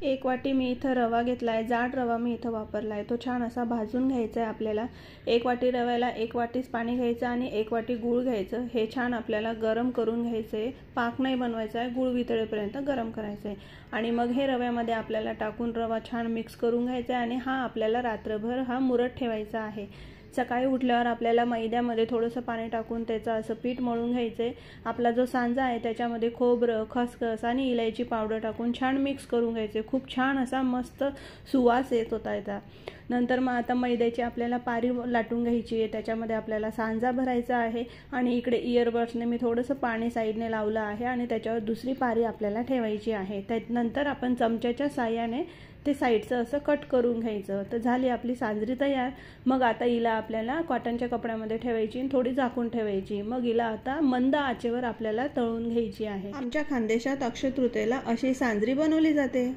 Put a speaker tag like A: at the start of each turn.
A: 1 वाटी मी इथं रवा घेतला आहे, जाड रवा मी इथं वापरला आहे। तो छान असा भाजून घ्यायचा आहे आपल्याला। 1 वाटी रव्याला 1 वाटीच पाणी घ्यायचं आणि 1 वाटी गूळ घ्यायचं। हे छान आपल्याला गरम करून घ्यायचं आहे, पाक नाही बनवायचा आहे, गूळ वितळेपर्यंत गरम करायचं आहे। आणि मग हे रव्यामध्ये आपल्याला टाकून रवा छान मिक्स करून घ्यायचा आहे आणि हा आपल्याला रात्रभर हा मुरत ठेवायचा आहे। सकाळी उठल्यावर आपल्याला मैद्यामध्ये थोडंसं पाणी टाकून त्याचं असं पीठ मळून घ्यायचं आहे। आपला जो सांजा आहे त्याच्यामध्ये खोबरं, खसखस आणि इलायची पावडर टाकून छान मिक्स करून घ्यायचे। खूप छान असा मस्त सुवास येत होता याचा। नंतर मग आता मैद्याची आपल्याला पारी लाटून घ्यायची आहे, त्याच्यामध्ये आपल्याला सांजा भरायचा आहे आणि इकडे इयरबड्सने मी थोडंसं पाणी साईडने लावलं आहे आणि त्याच्यावर दुसरी पारी आपल्याला ठेवायची आहे। त्यानंतर आपण चमच्याच्या साहाय्याने ते साईडचं असं कट करून घ्यायचं। तर झाली आपली सांजरी तयार। मग आता हिला आपल्याला कॉटनच्या कपड्यामध्ये ठेवायची आणि थोडी झाकून ठेवायची। मग हिला आता मंद आचेवर आपल्याला तळून घ्यायची आहे। आमच्या खानदेशात अक्षय तृतीयेला अशी सांजरी बनवली जाते।